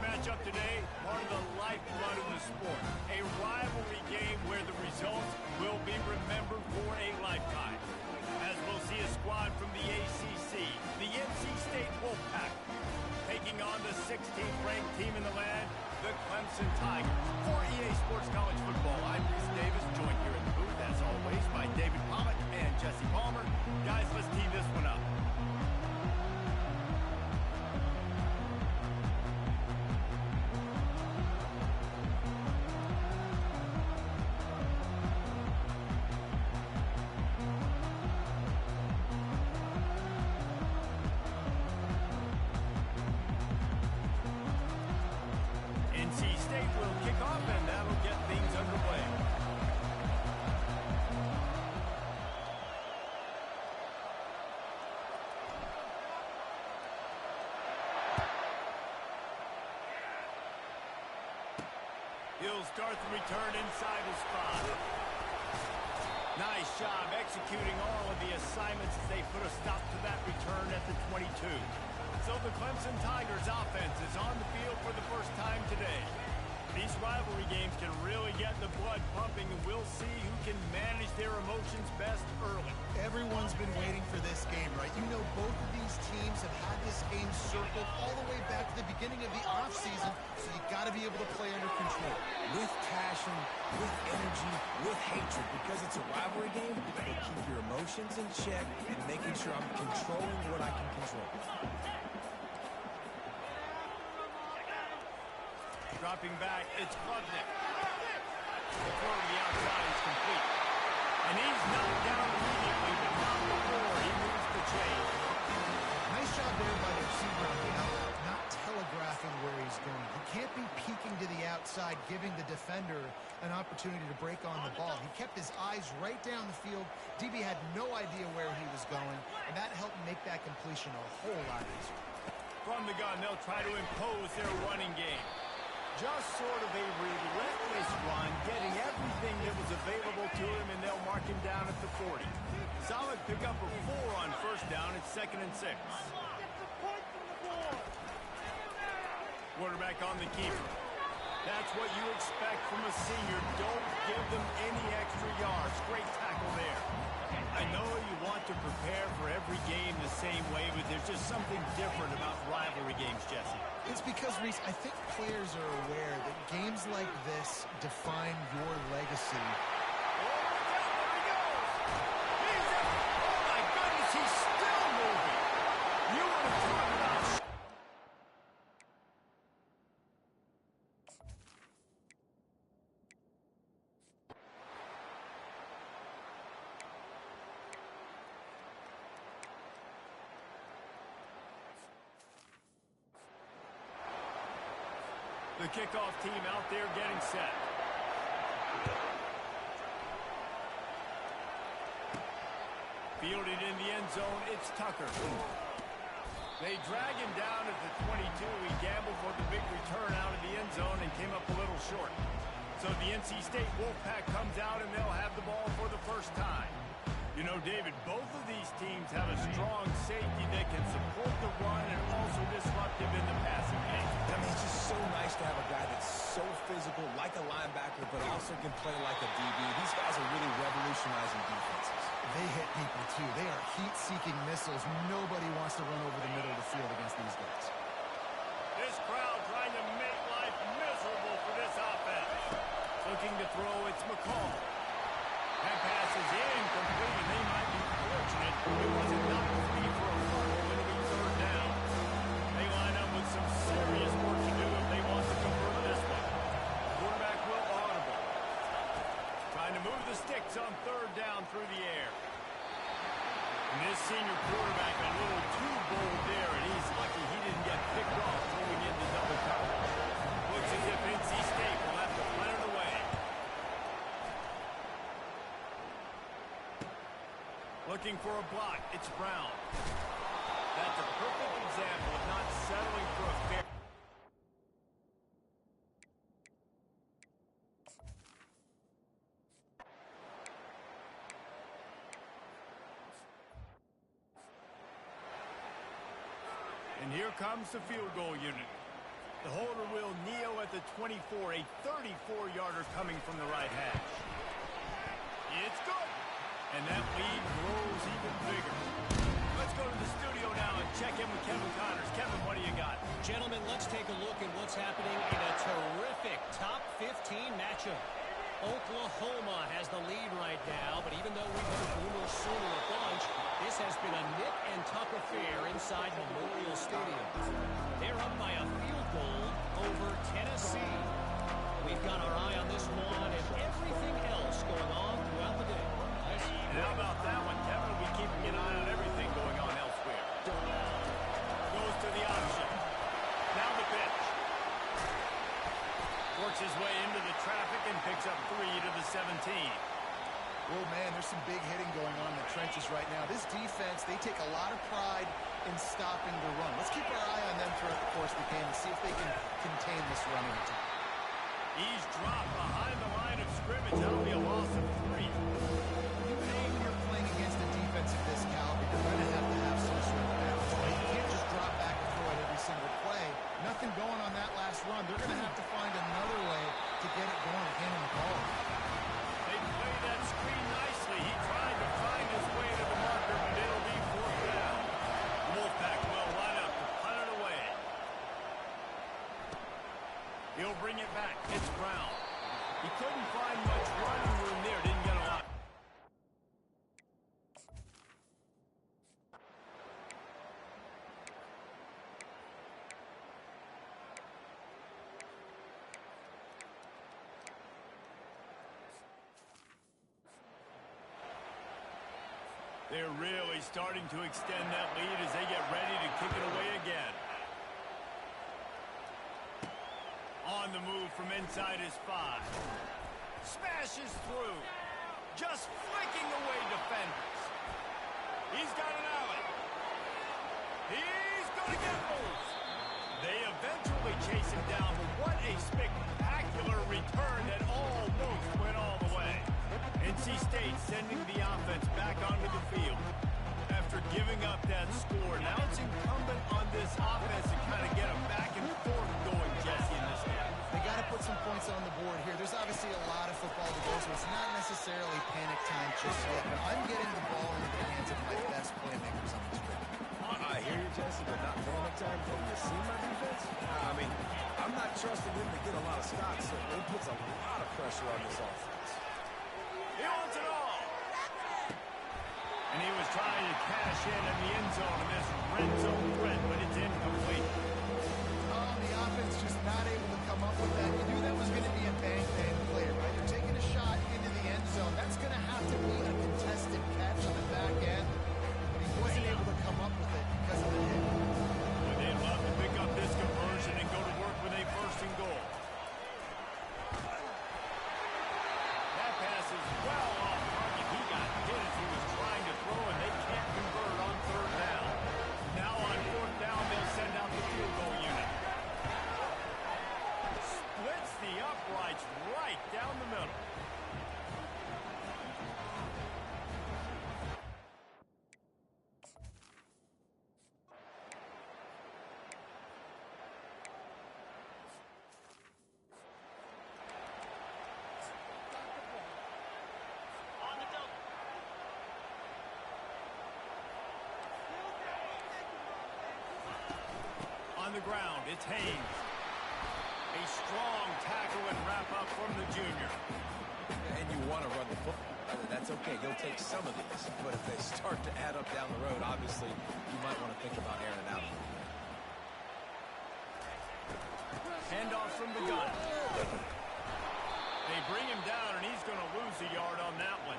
matchup today, part of the lifeblood of the sport. A rivalry game where the results will be remembered for a lifetime. As we'll see a squad from the ACC, the NC State Wolfpack, taking on the 16th ranked team in the land, the Clemson Tigers. For EA Sports College Football, I'm Reese Davis, joined here in the booth, as always, by David Pollock and Jesse Palmer. Guys, let's tee this one up. He'll start the return inside his spot. Nice job executing all of the assignments as they put a stop to that return at the 22. So the Clemson Tigers offense is on the field for the first time today. These rivalry games can really get the blood pumping, and we'll see who can manage their emotions best early. Everyone's been waiting for this game, right? You know, both of these teams have had this game circled all the way back to the beginning of the offseason, so you got to be able to play under control. With passion, with energy, with hatred, because it's a rivalry game, you got to keep your emotions in check and making sure I'm controlling what I can control. Dropping back, it's Klubnik. The throw to the outside is complete. And he's knocked down immediately, but not before he moves the chain. Nice job there by the receiver on the out, not telegraphing where he's going. He can't be peeking to the outside, giving the defender an opportunity to break on the ball. He kept his eyes right down the field. DB had no idea where he was going, and that helped make that completion a whole lot easier. From the gun, they'll try to impose their running game. Just sort of a relentless run, getting everything that was available to him, and they'll mark him down at the 40. Solid pickup of 4 on first down. It's 2nd and 6. Quarterback on the keeper. That's what you expect from a senior. Don't give them any extra yards. Great tackle there. I know you want to prepare for every game the same way, but there's just something different about rivalry games, Jesse. It's because, Reese, I think players are aware that games like this define your legacy. Oh, there he goes! Oh, my goodness, he's still moving! You want to talk about... The kickoff team out there getting set. Fielded in the end zone, it's Tucker. They drag him down at the 22. He gambled for the big return out of the end zone and came up a little short. So the NC State Wolfpack comes out and they'll have the ball for the first time. You know, David, both of these teams have a strong safety that can support the run and also disruptive in the passing game. I mean, it's just so nice to have a guy that's so physical, like a linebacker, but also can play like a DB. These guys are really revolutionizing defenses. They hit people, too. They are heat-seeking missiles. Nobody wants to run over the middle of the field against these guys. This crowd trying to make life miserable for this offense. Looking to throw, it's McCall. That pass is incomplete, and they might be fortunate it wasn't enough to be for a fumble, and it'll be 3rd down. They line up with some serious work to do if they want to convert this one. Quarterback will audible. Trying to move the sticks on 3rd down through the air. And this senior quarterback a little too bold there, and he's lucky he didn't get picked off throwing into double coverage. Looks as if NC State will have to punt it away. Looking for a block, it's Brown. That's a perfect example of not settling for a fair... And here comes the field goal unit. The holder will kneel at the 24, a 34-yarder coming from the right hash. It's good. And that lead grows even bigger. Let's go to the studio now and check in with Kevin Connors. Kevin, what do you got? Gentlemen, let's take a look at what's happening in a terrific top 15 matchup. Oklahoma has the lead right now, but even though we've heard Boomer Sooner a bunch, this has been a nip and tuck affair inside Memorial Stadium. They're up by a field goal over Tennessee. We've got our eye on this one and everything else going on throughout the day. And how about that one, Kevin? We'll be keeping an eye on everything going on elsewhere. Goes to the option. Now the pitch. Works his way into the traffic and picks up 3 to the 17. Oh, man, there's some big hitting going on in the trenches right now. This defense, they take a lot of pride in stopping the run. Let's keep our eye on them throughout the course of the game and see if they can contain this running attack. He's dropped behind the line of scrimmage. That'll be a loss of 3. When you're playing against a defense of this caliber, you're going to have some sort of balance, right? You can't just drop back and throw it every single play. Nothing going on that last run. They're going to have to find another way to get it going again in the ball. They play that screen nicely. He tried to find his way to the marker, but it'll be 4th down. Wolfpack will line up to punt it away. He'll bring it back. It's Brown. He couldn't find much running room there. Didn't get a lot. They're really starting to extend that lead as they get ready to kick it away again. On the move from inside his 5. Smashes through. Just flicking away defenders. He's got an alley. He's going to get loose. They eventually chase him down, but what a spectacular return that almost went all the way. NC State sending the offense back onto the field. After giving up that score, now it's incumbent on this offense to kind of get a back and forth going, Jesse, in this game. They got to put some points on the board here. There's obviously a lot of football to go, so it's not necessarily panic time just yet, but I'm getting the ball into the hands of my best playmakers on this trip. I hear you, Jesse, but not panic time. Have you seen my defense? I mean, I'm not trusting them to get a lot of stops, so it puts a lot of pressure on this offense. He wants it all. And he was trying to cash in the end zone in this red zone threat, but it's incomplete. Oh, the offense just not able to come up with that. You knew that was going to be a bang-bang play, right? You're taking a shot into the end zone. That's going to have to be a contested catch on the back end. But he wasn't able to come up with it because of the hit. But they'd love to pick up this conversion and go to work with a 1st and goal. That pass is well off target. He got hit as he was trying to throw, and they can't convert on 3rd down. Now on 4th down, they'll send out the field goal unit. Splits the uprights right down the middle. On the ground, it's Haynes. A strong tackle and wrap up from the junior. And you want to run the football. That's okay. You'll take some of these. But if they start to add up down the road, obviously, you might want to think about airing it out. Handoff from the gun. They bring him down, and he's going to lose a yard on that one.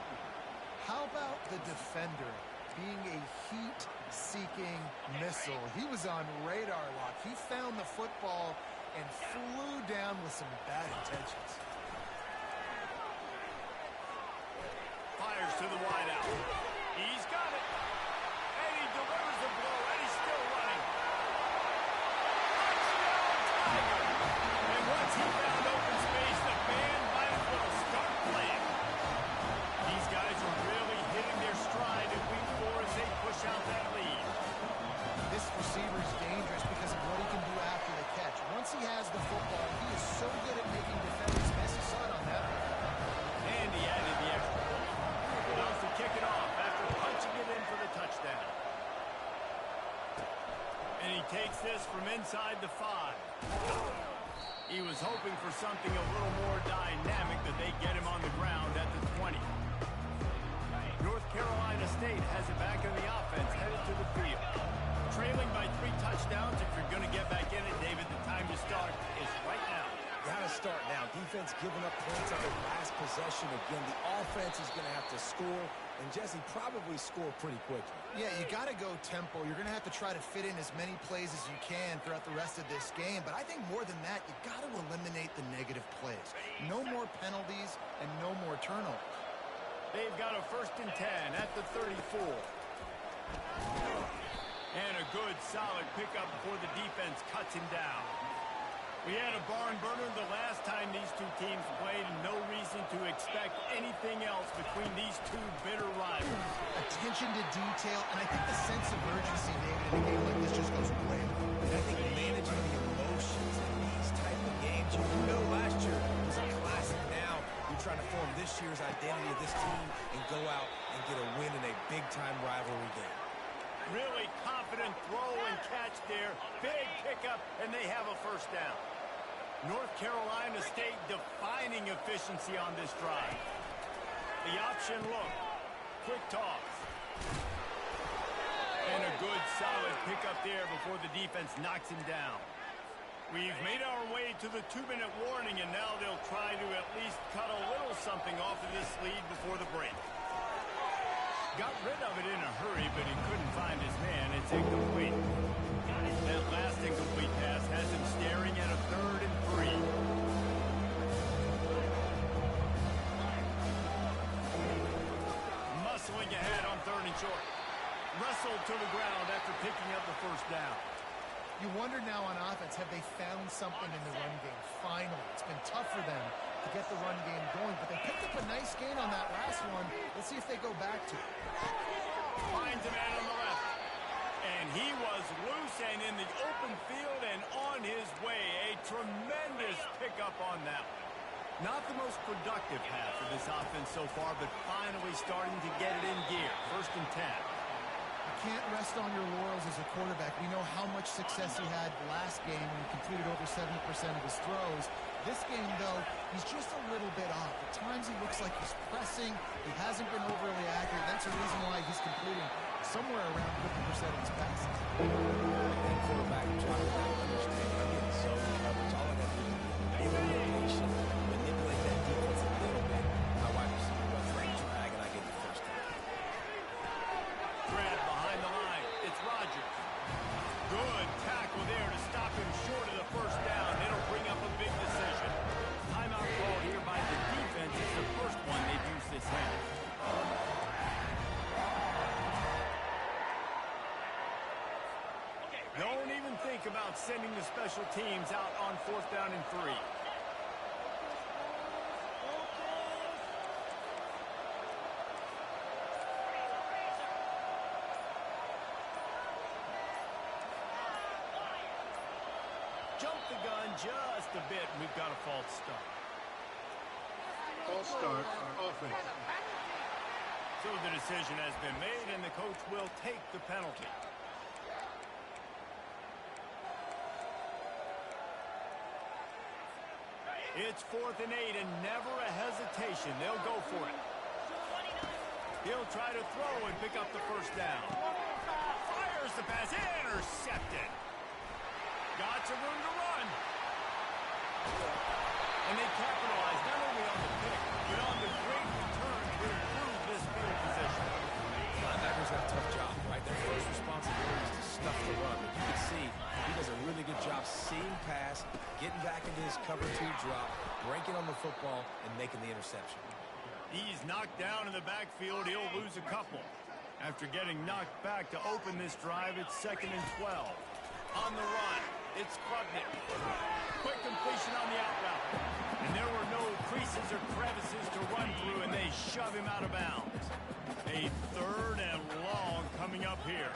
How about the defender being a heat-seeking missile? He was on radar lock. He found the football and flew down with some bad intentions. Fires to the wideout. He's got it. And he delivers the blow, and he's still running. Touchdown, Tiger! And once he found open space, the band might as well start playing. These guys are really hitting their stride in week 4 as they push out that lead. This receiver is dangerous because of what he can do after the catch. Once he has inside the 5. He was hoping for something a little more dynamic that they get him on the ground at the 20. North Carolina State has it back in the offense, headed to the field. Trailing by 3 touchdowns. If you're going to get back in it, David, the time to start is right now. Gotta start now. Defense giving up points on their last possession. Again, the offense is going to have to score, and Jesse probably score pretty quickly. Yeah, you got to go tempo. You're going to have to try to fit in as many plays as you can throughout the rest of this game. But I think more than that, you got to eliminate the negative plays. No more penalties and no more turnovers. They've got a 1st and 10 at the 34. And a good, solid pickup before the defense cuts him down. We had a barn burner the last time these two teams played, and no reason to expect anything else between these two bitter rivals. Attention to detail, and I think the sense of urgency, David, in a game like this just goes way up. And I think managing the emotions in these type of games, you know last year was a classic. Now you're trying to form this year's identity of this team and go out and get a win in a big-time rivalry game. Really confident throw and catch there. Big pickup, and they have a 1st down. North Carolina State defining efficiency on this drive. The option look. Quick toss. And a good, solid pickup there before the defense knocks him down. We've made our way to the 2-minute warning, and now they'll try to at least cut a little something off of this lead before the break. Got rid of it in a hurry, but he couldn't find his man. It's incomplete. That last incomplete pass has him staring at a 3rd and 3. Muscling ahead on 3rd and short. Wrestled to the ground after picking up the 1st down. You wonder now on offense, have they found something in the run game? Finally. It's been tough for them to get the run game going, but they picked up a nice gain on that last one. Let's see if they go back to it. Finds a man on the left. And he was loose and in the open field and on his way. A tremendous pickup on that one. Not the most productive half of this offense so far, but finally starting to get it in gear. 1st and 10. You can't rest on your laurels as a quarterback. We know how much success he had last game when he completed over 70% of his throws. This game, though, he's just a little bit off. At times he looks like he's pressing. He hasn't been overly accurate. That's the reason why he's completing somewhere around 50% of his passes. And quarterback trying to understand. I'm getting so coverage. All I got to do is be a little patient, manipulate that defense a little bit. My wide receiver was like drag, and I get the 1st down. Grab behind the line. It's Rodgers. Good tackle there to stop him short of the 1st down. It'll bring up a big decision. Timeout call here by the defense. It's the 1st one they've used this half. Don't even think about sending the special teams out on 4th down and 3. Jump the gun just a bit, and we've got a false start. False start on offense. So the decision has been made, and the coach will take the penalty. It's 4th and 8, and never a hesitation. They'll go for it. He'll try to throw and pick up the 1st down. Fires the pass, intercepted. Got some room to run. And they capitalize not only on the pick, but on the great return to improve this field position. Linebackers have a tough job, right? Their first responsibility is to stuff the run. But you can see he does a really good job seeing pass, getting back into his cover 2 drop, breaking on the football, and making the interception. He's knocked down in the backfield. He'll lose a couple. After getting knocked back to open this drive, it's 2nd and 12. On the run, it's Klubnik. Quick completion on the out route. And there were no creases or crevices to run through, and they shove him out of bounds. A 3rd and long coming up here.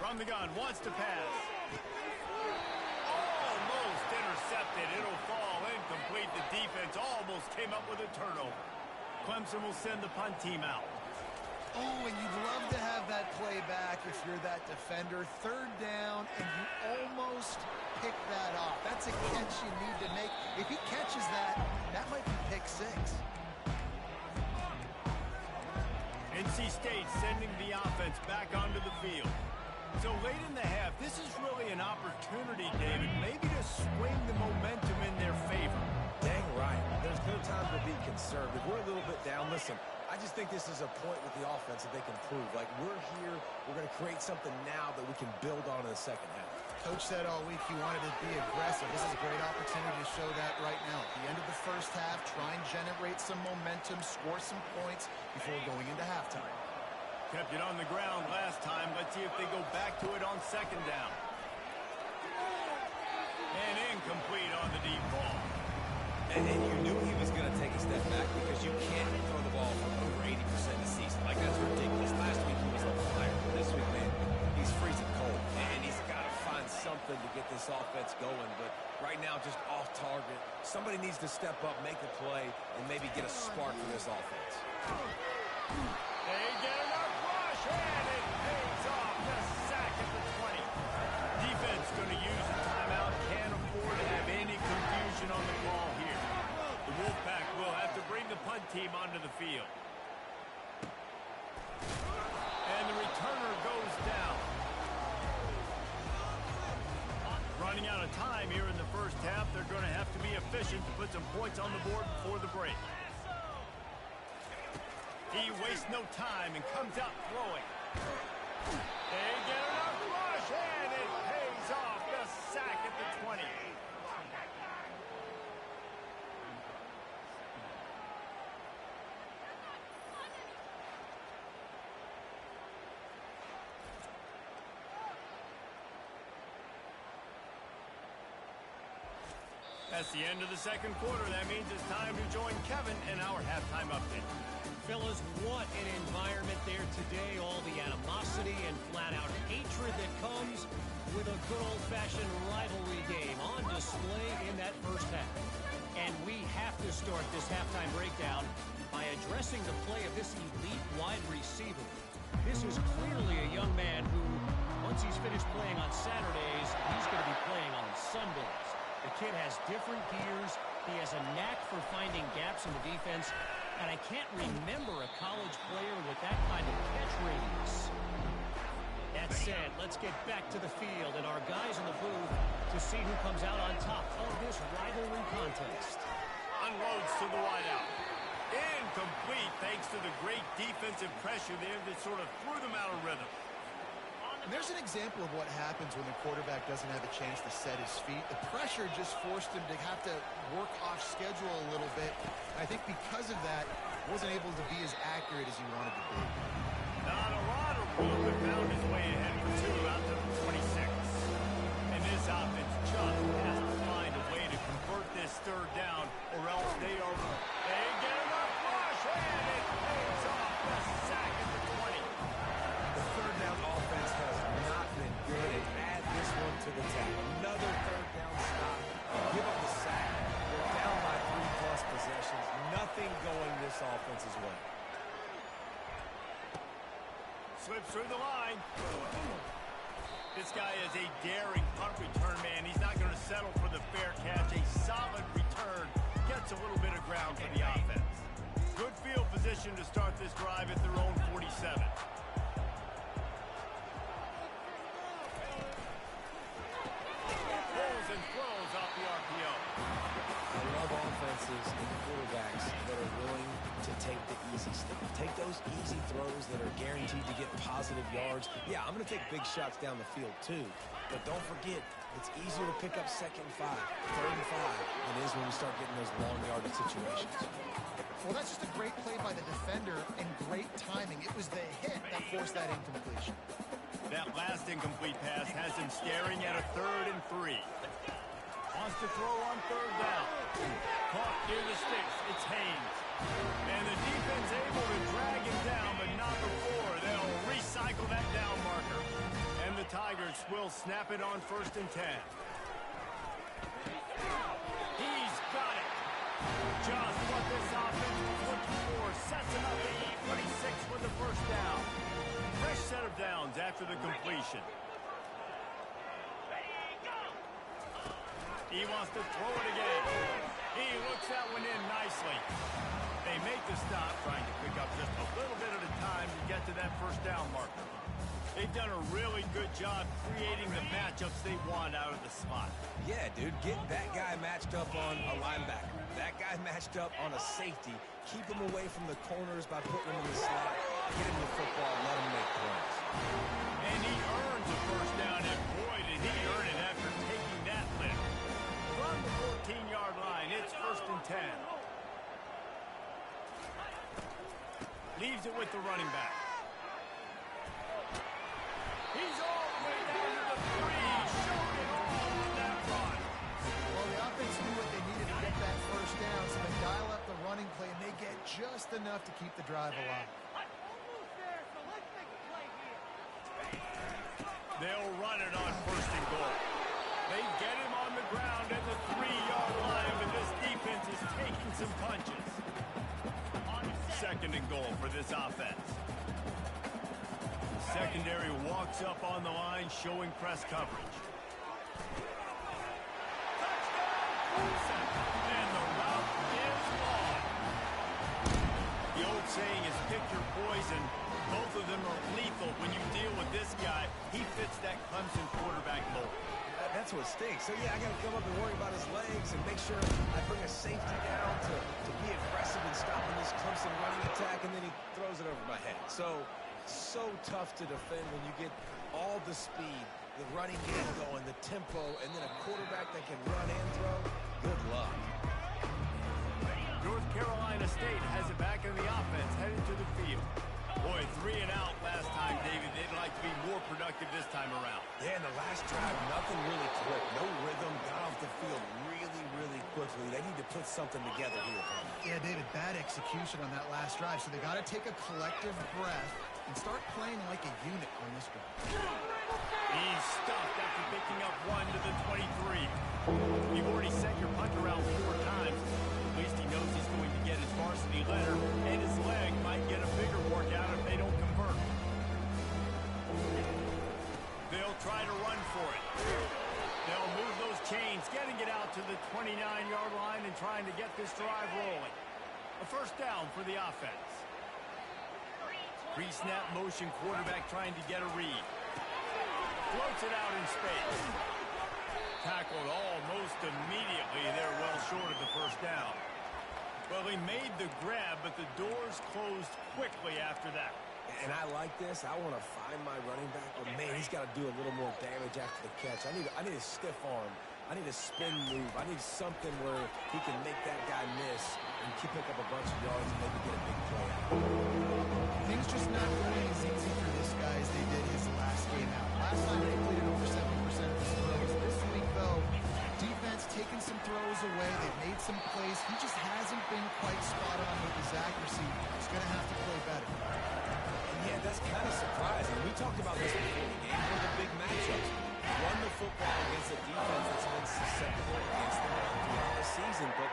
From the gun, wants to pass. Almost intercepted. It'll fall incomplete. The defense almost came up with a turnover. Clemson will send the punt team out. Oh, and you'd love to have that play back if you're that defender. Third down, and you almost pick that off. That's a catch you need to make. If he catches that, that might be pick six. NC State sending the offense back onto the field. So late in the half, this is really an opportunity, David, maybe to swing the momentum in their favor. Dang right. There's no time to be conservative. We're a little bit down. Listen, I just think this is a point with the offense that they can prove. Like, we're here, we're going to create something now that we can build on in the second half. Coach said all week he wanted to be aggressive. This is a great opportunity to show that right now. At the end of the first half, try and generate some momentum, score some points before going into halftime. Kept it on the ground last time. Let's see if they go back to it on second down. And incomplete on the deep ball. And you knew he was going to take a step back because you can't throw the ball for over 80% of the season. Like, that's ridiculous. Last week he was on fire. This week, man, he's freezing cold. And he's got to find something to get this offense going. But right now, just off target. Somebody needs to step up, make a play, and maybe get a spark for this offense. They get enough rush, and it pays off. The sack at the 20. Defense going to use a timeout. Can't afford to have any confusion on the call here. The Wolfpack will have to bring the punt team onto the field. And the returner goes down. Running out of time here in the first half. They're going to have to be efficient to put some points on the board before the break. He wastes no time and comes out throwing. They get enough rush, and it pays off. The sack at the 20. That's the end of the second quarter. That means it's time to join Kevin in our halftime update. Fellas, what an environment there today. All the animosity and flat-out hatred that comes with a good old-fashioned rivalry game on display in that first half. And we have to start this halftime breakdown by addressing the play of this elite wide receiver. This is clearly a young man who, once he's finished playing on Saturdays, he's going to be playing on Sundays. The kid has different gears. He has a knack for finding gaps in the defense. And I can't remember a college player with that kind of catch radius. That said, let's get back to the field and our guys in the booth to see who comes out on top of this rivalry contest. Unloads to the wideout. Incomplete thanks to the great defensive pressure there that sort of threw them out of rhythm. And there's an example of what happens when the quarterback doesn't have a chance to set his feet. The pressure just forced him to have to work off schedule a little bit. I think because of that, wasn't able to be as accurate as he wanted to be. Not a lot of room, but found his way ahead for two out to the 26. And this offense just has to find a way to convert this third down, or else they get enough rush, and it pays off. The sack at the 20. The third down offense has not been good, and add this one to the table. Another third down stop. Give up the sack. They're down by 3+ possessions. Nothing going this offense's way. Slips through the line. This guy is a daring punt return man. He's not going to settle for the fair catch. A solid return. Gets a little bit of ground for the offense. Good field position to start this drive at their own 47. Pulls and throws off the RPO. I love offenses and quarterbacks that are willing to take the easy stuff. Take those easy throws that are guaranteed to get positive yards. Yeah, I'm going to take big shots down the field too. But don't forget, it's easier to pick up 2nd and 5, 3rd and 5 than it is when we start getting those long yardage situations. Well, that's just a great play by the defender and great timing. It was the hit that forced that incompletion. That last incomplete pass has him staring at a 3rd and 3. Wants to throw on 3rd down. Caught near the sticks. It's Haynes. And the defense able to drag him down, but not before. They'll recycle that down marker. And the Tigers will snap it on 1st and 10. He's got it. Just what this offense was looking for. Sets him up at 26 with the 1st down. He wants to throw it again. He looks that one in nicely. They make the stop, trying to pick up just a little bit at a time to get to that first down marker. They've done a really good job creating the matchups they want out of the slot. Yeah, dude, get that guy matched up on a linebacker. That guy matched up on a safety. Keep him away from the corners by putting him in the slot. Get him the football, let him make plays. And he earns a first down, and boy, did he earn it after taking that lift. From the 14-yard line, it's 1st and 10. Leaves it with the running back. He's all the way down to the 3. Showed it all on that run. Well, the offense knew what they needed to get that first down, so they dial up the running play, and they get just enough to keep the drive alive. They'll run it on 1st and goal. They get him on the ground at the 3-yard line, but this defense is taking some punches. 2nd and goal for this offense. Secondary walks up on the line, showing press coverage. Touchdown! And the route is on. The old saying is pick your poison. Both of them are lethal when you deal with this guy. He fits that Clemson quarterback mold. That's what stinks. So, yeah, I got to come up and worry about his legs and make sure I bring a safety down to be aggressive in stopping this Clemson running attack, and then he throws it over my head. So tough to defend when you get all the speed, the running game going, the tempo, and then a quarterback that can run and throw. Good luck. North Carolina State has it back in the offense, headed to the field. Boy, 3 and out last time, David. They'd like to be more productive this time around. Yeah, in the last drive, nothing really clicked. No rhythm, got off the field really quickly. They need to put something together here. Yeah, David, bad execution on that last drive, so they got to take a collective breath and start playing like a unit on this drive. He's stuffed after picking up 1 to the 23. You've already sent your punt around 4 times. At least he knows he's going to get his varsity letter, and his leg might get a bigger workout if they don't convert. They'll try to run for it. They'll move those chains, getting it out to the 29-yard line and trying to get this drive rolling. A first down for the offense. Pre-snap motion, quarterback trying to get a read. Floats it out in space. Tackled almost immediately. They're well short of the first down. Well, he made the grab, but the doors closed quickly after that. And I like this. I want to find my running back, but man, he's got to do a little more damage after the catch. I need a stiff arm. I need a spin move. I need something where he can make that guy miss and pick up a bunch of yards and maybe get a big play out. Things just not going as easy for this guy as they did his last game out. Last time they completed over 70% of his throws. This week, though, defense taking some throws away. They've made some plays. He just hasn't been quite spot on with his accuracy. He's going to have to play better. Yeah, that's kind of surprising. We talked about this before the game. One of the big matchups. Run the football against a defense that's been susceptible against them throughout the season, but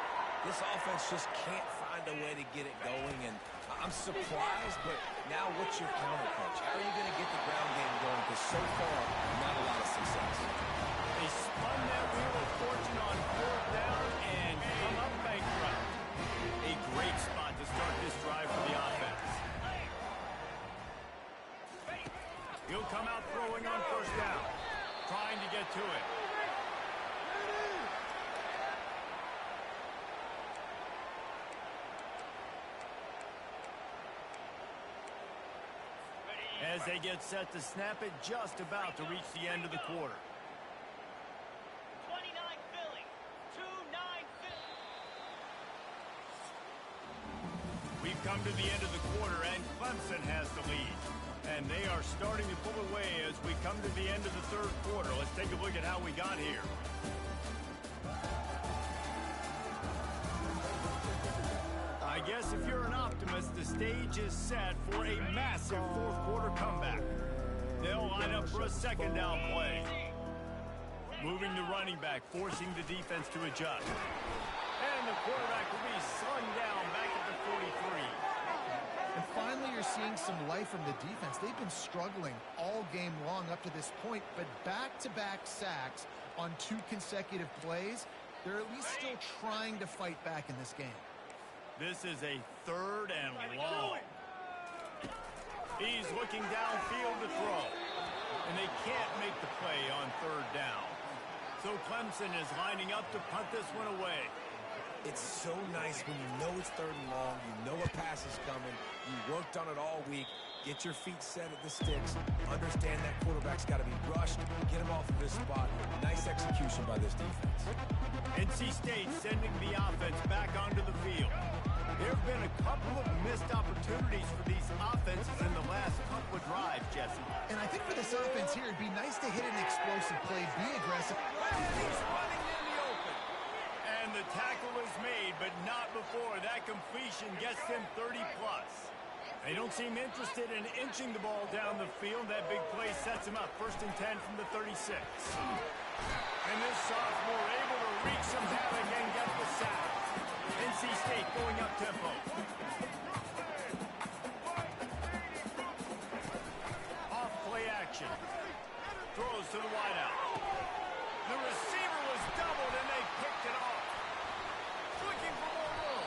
this offense just can't find a way to get it going, and I'm surprised, but now what's your counter coach? How are you going to get the ground game going? Because so far, not a lot of success. They spun that wheel of fortune on 4th down and come up bankrupt. A great spot to start this drive for the offense. He'll come out throwing on 1st down, trying to get to it. As they get set to snap it, just about to reach the end of the quarter. 29 Philly, 2-9 Philly. We've come to the end of the quarter, and Clemson has the lead. And they are starting to pull away as we come to the end of the 3rd quarter. Let's take a look at how we got here. I guess if you're an optimist, the stage is set for a massive 4th quarter comeback. They'll line up for a 2nd down play. Moving the running back, forcing the defense to adjust. And the quarterback will be slung down back at the 43. And finally, you're seeing some life from the defense. They've been struggling all game long up to this point, but back-to-back sacks on 2 consecutive plays, they're at least still trying to fight back in this game. This is a 3rd and long. He's looking downfield to throw. And they can't make the play on 3rd down. So Clemson is lining up to punt this one away. It's so nice when you know it's 3rd and long, you know a pass is coming, you worked on it all week, get your feet set at the sticks, understand that quarterback's got to be rushed, get him off of his spot. Nice execution by this defense. NC State sending the offense back onto the field. There have been a couple of missed opportunities for these offenses in the last couple of drives, Jesse. And I think for this offense here, it'd be nice to hit an explosive play, be aggressive. He's running in the open. And the tackle is made, but not before that completion gets them 30-plus. They don't seem interested in inching the ball down the field. That big play sets him up. 1st and 10 from the 36. And this sophomore able to wreak some havoc and get the sack. NC State going up tempo. Off play action. Throws to the wideout. The receiver was doubled and they picked it off. Looking for more room.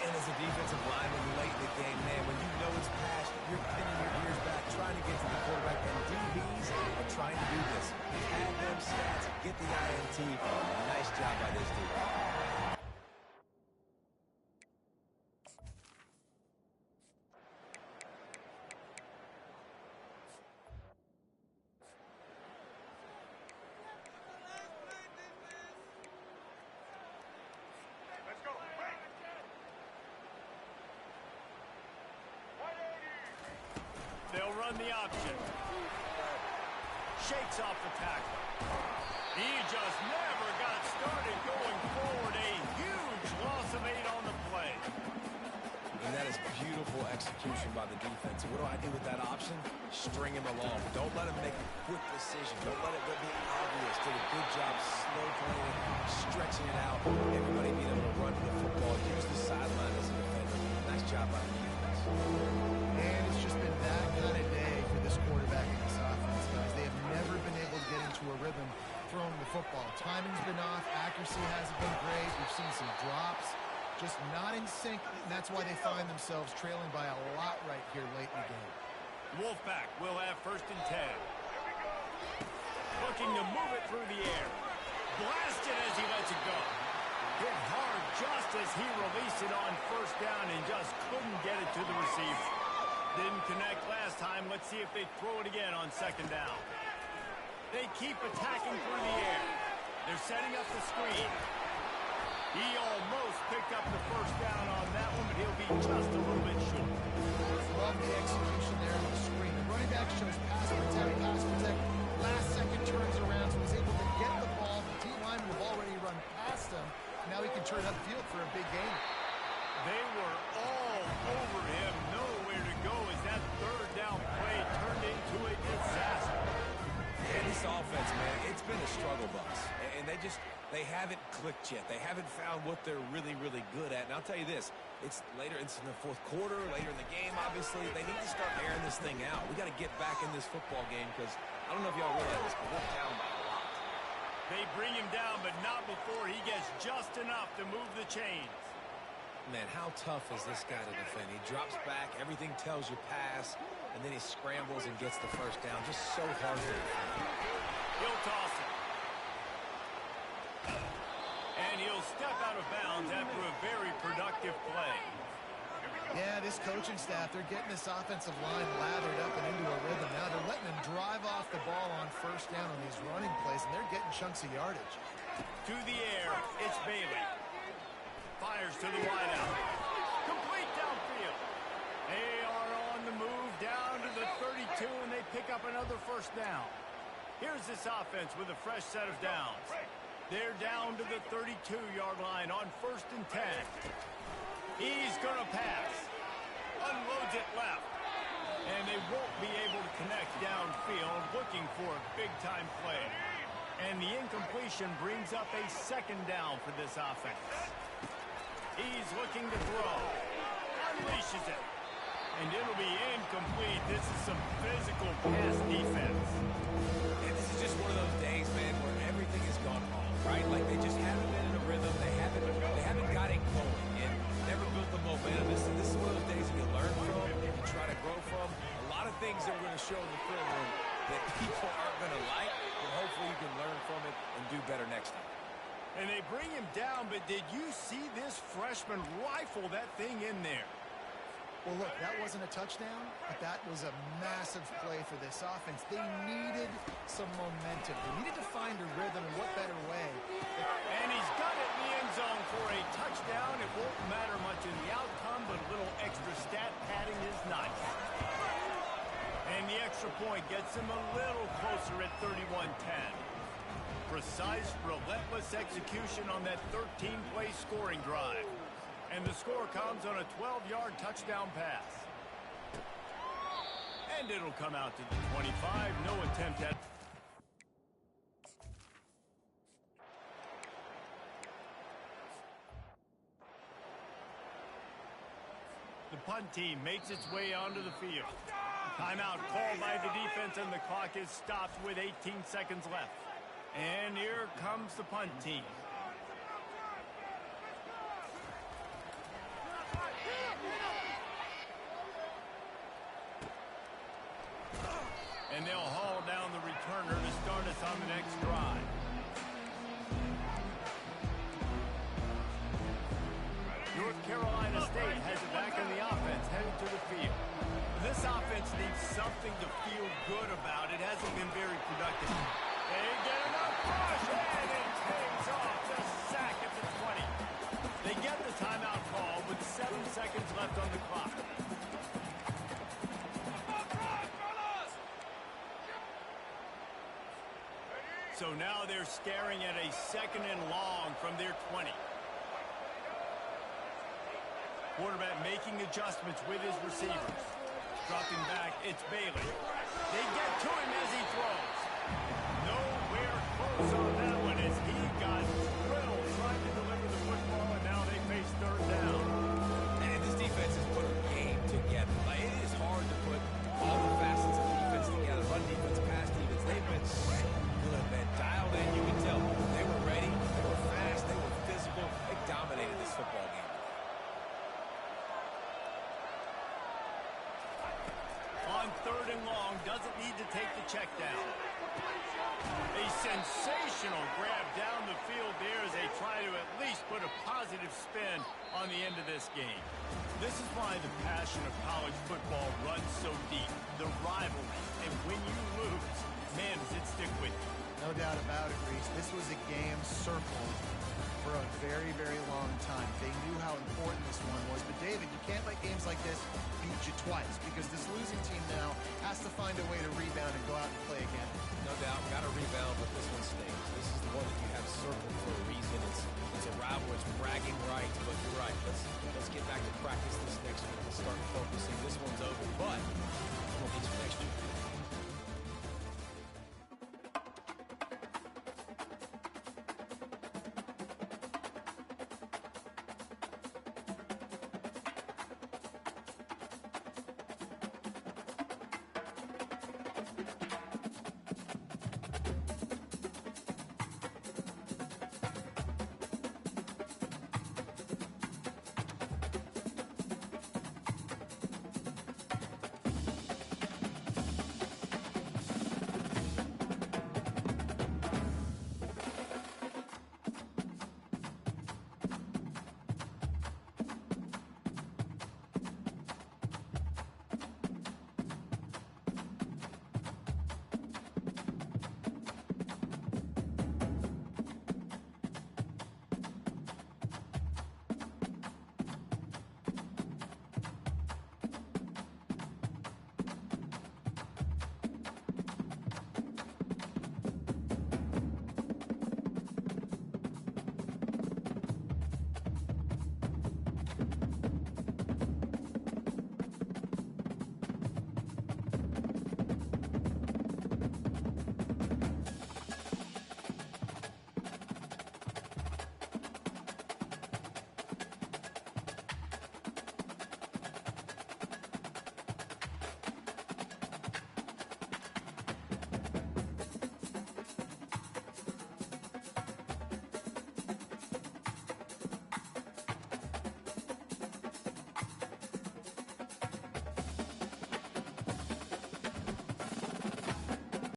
And as a defensive lineman late in the game, man, when you know it's past, you're pinning your ears back, trying to get to the quarterback, and DBs are trying to do this. Add them stats, get the INT. Nice job by this dude. They'll run the option. Shakes off the tackle. He just never got started going forward. A huge loss of 8 on the play. And that is beautiful execution by the defense. What do I do with that option? String him along. Don't let him make a quick decision. Don't let it be obvious. Did a good job slow playing, stretching it out. Everybody being able to run to the football, use the sideline as a defender. Nice job by the defense. And it's just been that kind of day for this quarterback and this offense, guys. They have never been able to get into a rhythm throwing the football. Timing's been off. Accuracy hasn't been great. We've seen some drops. Just not in sync, and that's why they find themselves trailing by a lot right here late in the game. Wolfpack will have 1st and 10. Looking to move it through the air. Blasted as he lets it go. Hit hard just as he released it on 1st down and just couldn't get it to the receiver. Didn't connect last time. Let's see if they throw it again on 2nd down. They keep attacking through the air. They're setting up the screen. He almost picked up the 1st down on that one, but he'll be just a little bit short. Love the execution there on the screen. The running back shows pass protect, pass protect. Last second turns around, so he's able to get the ball. The D lineman have already run past him. Now he can turn upfield for a big gain. They were all over him. Nowhere to go as that 3rd down play turned into a disaster. And this offense, man, it's been a struggle bus. And they haven't clicked yet. They haven't found what they're really, really good at. And I'll tell you this, it's later, it's in the 4th quarter, later in the game, obviously. They need to start airing this thing out. We got to get back in this football game because I don't know if y'all realize this, but we're down by a lot. They bring him down, but not before he gets just enough to move the chains. Man, how tough is this guy to defend? He drops back, everything tells you pass, and then he scrambles and gets the 1st down. Just so hard to defend. He'll toss it. And he'll step out of bounds after a very productive play. Yeah, this coaching staff, they're getting this offensive line lathered up and into a rhythm. Now they're letting him drive off the ball on 1st down on these running plays, and they're getting chunks of yardage. To the air, it's Bailey. Fires to the wideout. Complete downfield. They are on the move down to the 32, and they pick up another 1st down. Here's this offense with a fresh set of downs. They're down to the 32-yard line on 1st and 10. He's going to pass. Unloads it left. And they won't be able to connect downfield, looking for a big-time play. And the incompletion brings up a 2nd down for this offense. He's looking to throw. Unleashes it. And it'll be incomplete. This is some physical pass defense. And this is just one of those days, man, where everything right? Like they just haven't been in a rhythm. They haven't got it going and never built the momentum. This is one of those days that you learn from, you try to grow from. A lot of things that we're going to show in the film room that people aren't going to like, but hopefully you can learn from it and do better next time. And they bring him down, but did you see this freshman rifle that thing in there? Well, look, that wasn't a touchdown, but that was a massive play for this offense. They needed some momentum. They needed to find a rhythm, and what better way? And he's got it in the end zone for a touchdown. It won't matter much in the outcome, but a little extra stat padding is nice. And the extra point gets him a little closer at 31-10. Precise, relentless execution on that 13-play scoring drive. And the score comes on a 12-yard touchdown pass. And it'll come out to the 25. No attempt at... The punt team makes its way onto the field. Timeout called by the defense, and the clock is stopped with 18 seconds left. And here comes the punt team. And they'll haul down the returner to start us on the next drive. North Carolina State has it back in the offense, headed to the field. This offense needs something to feel good about. It hasn't been very productive. They get enough push, and it pays off. The sack at the 20. They get the timeout call with 7 seconds left on the clock. So now they're staring at a 2nd and long from their 20. Quarterback making adjustments with his receivers. Dropping back, it's Bailey. They get to him as he throws. Nowhere close on that one as he got drilled trying to deliver the football, and now they face 3rd down. And this defense has put a game together. Like, it is hard to put all the facets of defense together. Run defense, pass defense. They've been so good, man. Dialed in, you can tell. They were ready. They were fast. They were physical. They dominated this football game. On 3rd and long, doesn't need to take the check down. A sensational grab down the field there as they try to at least put a positive spin on the end of this game. This is why the passion of college football runs so deep. The rivalry. And when you lose, man, does it stick with you. No doubt about it, Reese. This was a game circled for a very, very long time. They knew how important this one was. But, David, you can't let games like this beat you twice because this losing team now has to find a way to rebound and go out and play again. No doubt, got to rebound, but this one stays. This is the one that you have circled for a reason.